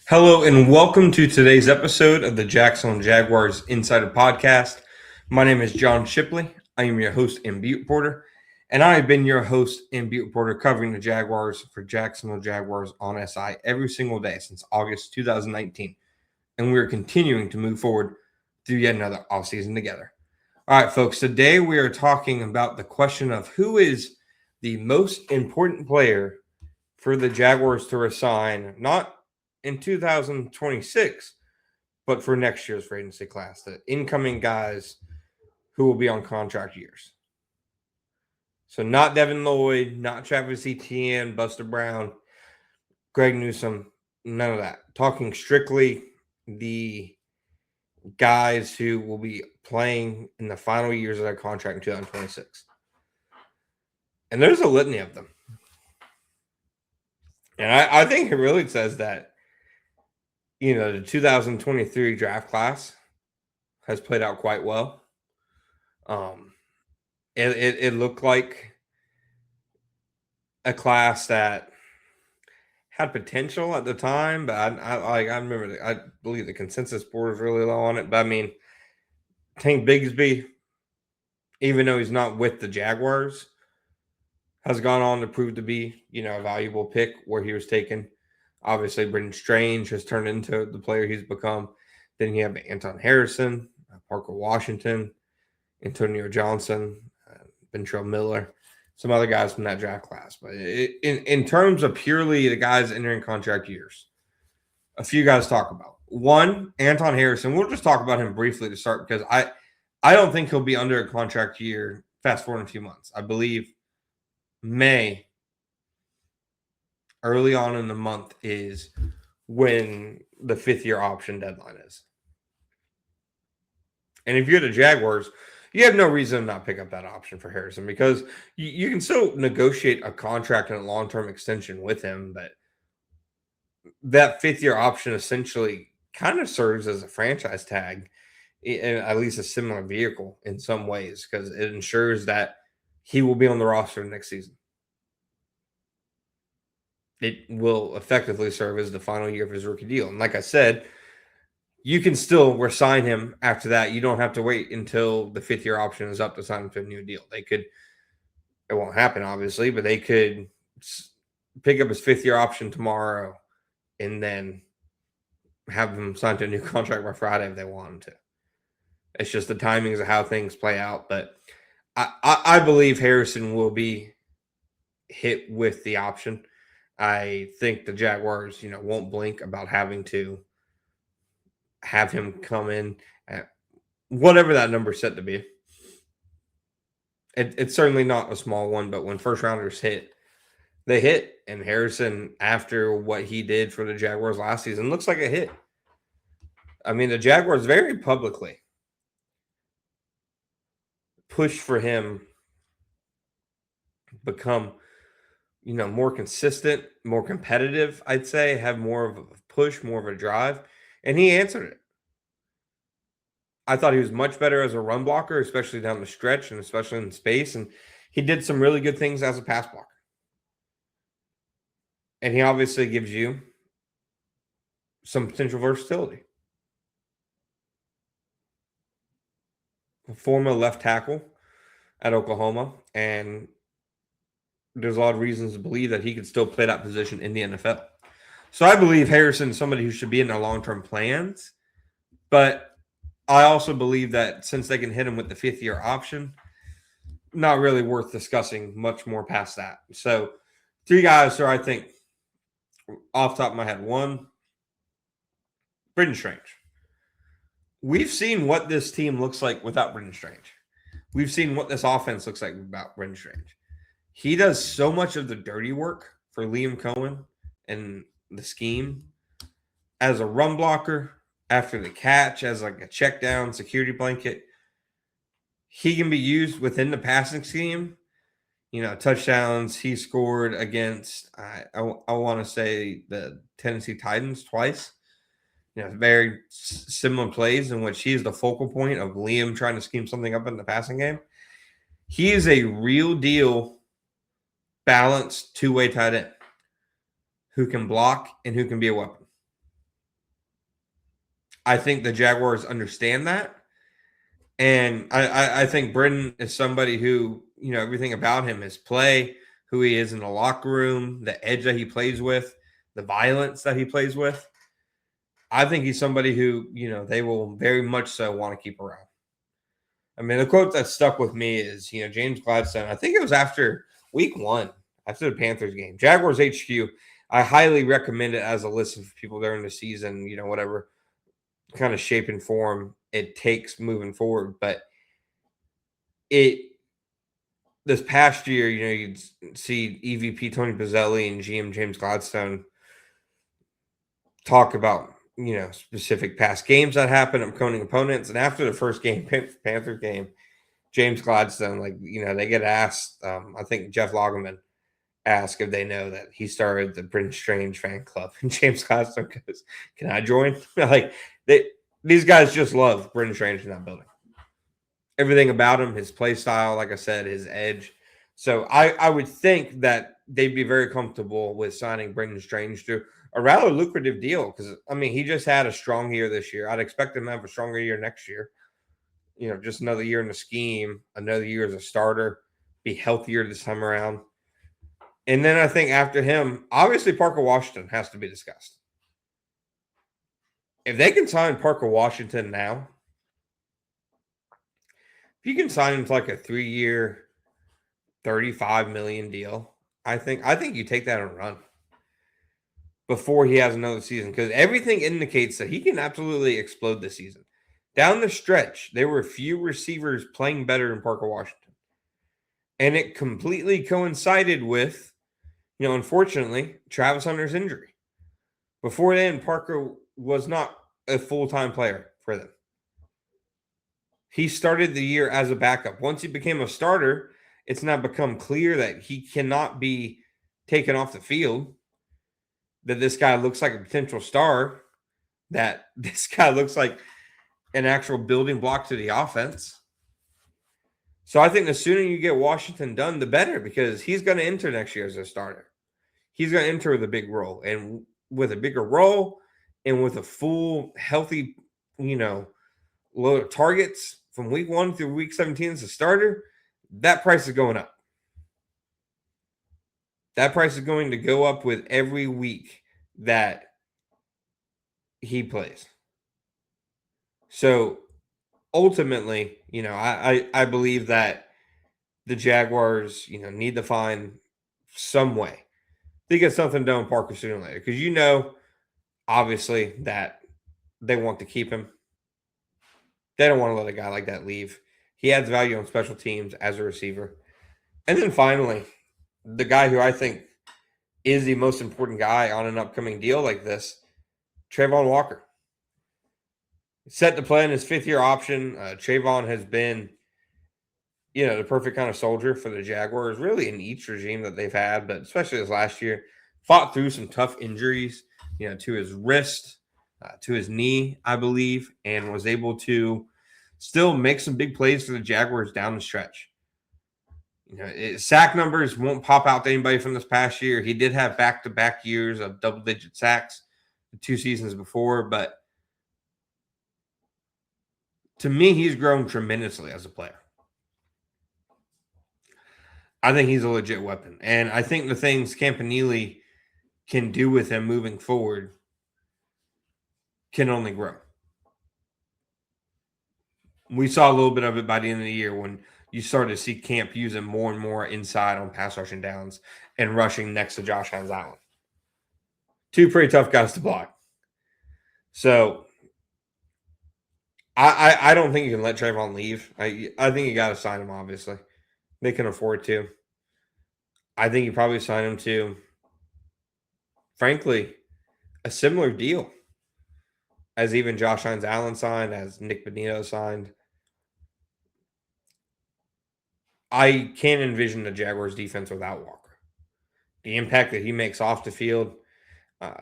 Hello and welcome to today's episode of the Jacksonville Jaguars Insider Podcast. My name is John Shipley. I am your host and beat reporter, and I have been your host and beat reporter covering the Jaguars for Jacksonville Jaguars on SI every single day since August 2019, and we are continuing to move forward through yet another offseason together. All right, folks, today we are talking about the question of who is the most important player for the Jaguars to resign, not in 2026, but for next year's free agency class, the incoming guys who will be on contract years. So not Devin Lloyd, not Travis Etienne, Buster Brown, Greg Newsome, none of that. Talking strictly the guys who will be playing in the final years of their contract in 2026. And there's a litany of them. And I think it really says that, the 2023 draft class has played out quite well. It looked like a class that had potential at the time, but I remember I believe the consensus board was really low on it. But I mean, Tank Bigsby, even though he's not with the Jaguars, has gone on to prove to be a valuable pick where he was taken. Obviously, Brendan Strange has turned into the player he's become. Then you have Anton Harrison, Parker Washington, Antonio Johnson, Ventrell Miller, some other guys from that draft class. But in terms of purely the guys entering contract years, a few guys to talk about. One, Anton Harrison. We'll just talk about him briefly to start because I don't think he'll be under a contract year fast forward in a few months. I believe May, early on in the month, is when the fifth-year option deadline is. And if you're the Jaguars, you have no reason to not pick up that option for Harrison because you can still negotiate a contract and a long-term extension with him, but that fifth-year option essentially kind of serves as a franchise tag, in at least a similar vehicle in some ways, because it ensures that he will be on the roster next season. It will effectively serve as the final year of his rookie deal. And like I said, you can still resign him after that. You don't have to wait until the fifth-year option is up to sign him to a new deal. It won't happen, obviously, but they could pick up his fifth-year option tomorrow and then have him sign to a new contract by Friday if they want him to. It's just the timings of how things play out. But I believe Harrison will be hit with the option. I think the Jaguars, won't blink about having to have him come in at whatever that number is set to be. It's certainly not a small one, but when first rounders hit, they hit. And Harrison, after what he did for the Jaguars last season, looks like a hit. I mean, the Jaguars very publicly pushed for him become, more consistent, more competitive, I'd say, have more of a push, more of a drive. And he answered it. I thought he was much better as a run blocker, especially down the stretch and especially in space. And he did some really good things as a pass blocker. And he obviously gives you some potential versatility. A former left tackle at Oklahoma. And there's a lot of reasons to believe that he could still play that position in the NFL. So I believe Harrison is somebody who should be in their long-term plans. But I also believe that since they can hit him with the fifth-year option, not really worth discussing much more past that. So three guys who I think, off the top of my head, one, Brendan Strange. We've seen what this team looks like without Brendan Strange. We've seen what this offense looks like without Brendan Strange. He does so much of the dirty work for Liam Cohen and the scheme as a run blocker, after the catch, as like a check down security blanket. He can be used within the passing scheme. Touchdowns he scored against, I want to say, the Tennessee Titans twice. Very similar plays in which he is the focal point of Liam trying to scheme something up in the passing game. He is a real deal balanced two-way tight end who can block and who can be a weapon. I think the Jaguars understand that. And I think Britton is somebody who, everything about him, his play, who he is in the locker room, the edge that he plays with, the violence that he plays with. I think he's somebody who, they will very much so want to keep around. I mean, the quote that stuck with me is, James Gladstone, I think it was after week 1, after the Panthers game, Jaguars HQ. I highly recommend it as a listen for people during the season, whatever kind of shape and form it takes moving forward. But this past year, you'd see EVP Tony Pizzelli and GM James Gladstone talk about, specific past games that happened, upcoming opponents. And after the first game, Panthers game, James Gladstone, they get asked, I think Jeff Lageman asked if they know that he started the Britton Strange fan club. And James Gladstone goes, "Can I join?" These guys just love Britton Strange in that building. Everything about him, his play style, like I said, his edge. So I would think that they'd be very comfortable with signing Britton Strange to a rather lucrative deal because, he just had a strong year this year. I'd expect him to have a stronger year next year. Just another year in the scheme, another year as a starter, be healthier this time around. And then I think after him, obviously Parker Washington has to be discussed. If they can sign Parker Washington now, if you can sign him to like a 3-year, $35 million deal, I think you take that and run before he has another season because everything indicates that he can absolutely explode this season. Down the stretch, there were few receivers playing better than Parker Washington. And it completely coincided with, unfortunately, Travis Hunter's injury. Before then, Parker was not a full-time player for them. He started the year as a backup. Once he became a starter, it's now become clear that he cannot be taken off the field, that this guy looks like a potential star, that this guy looks like an actual building block to the offense. So I think the sooner you get Washington done, the better, because he's going to enter next year as a starter. He's going to enter with a big role. And with a bigger role and with a full, healthy, load of targets from week 1 through week 17 as a starter, that price is going up. That price is going to go up with every week that he plays. So ultimately, I believe that the Jaguars, need to find some way to get something done with Parker sooner or later. Because obviously, that they want to keep him. They don't want to let a guy like that leave. He adds value on special teams as a receiver. And then finally, the guy who I think is the most important guy on an upcoming deal like this, Trayvon Walker. Set to play in his 5th-year option. Trayvon has been, the perfect kind of soldier for the Jaguars, really in each regime that they've had, but especially this last year. Fought through some tough injuries, to his wrist, to his knee, I believe, and was able to still make some big plays for the Jaguars down the stretch. Sack numbers won't pop out to anybody from this past year. He did have back-to-back years of double-digit sacks 2 seasons before, but to me, he's grown tremendously as a player. I think he's a legit weapon. And I think the things Campanile can do with him moving forward can only grow. We saw a little bit of it by the end of the year when you started to see Camp use him more and more inside on pass rushing downs and rushing next to Josh Hines-Allen. 2 pretty tough guys to block. So I don't think you can let Trayvon leave. I think you got to sign him, obviously. They can afford to. I think you probably sign him to, frankly, a similar deal as even Josh Hines-Allen signed, as Nick Bonito signed. I can't envision the Jaguars defense without Walker. The impact that he makes off the field,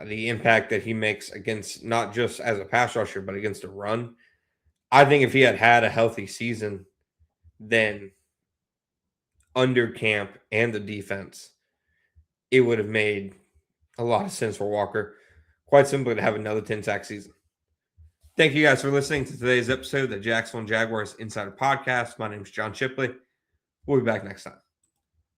the impact that he makes against not just as a pass rusher, but against a run. I think if he had a healthy season, then under Camp and the defense, it would have made a lot of sense for Walker. Quite simply to have another 10-sack season. Thank you guys for listening to today's episode of the Jacksonville Jaguars Insider Podcast. My name is John Shipley. We'll be back next time.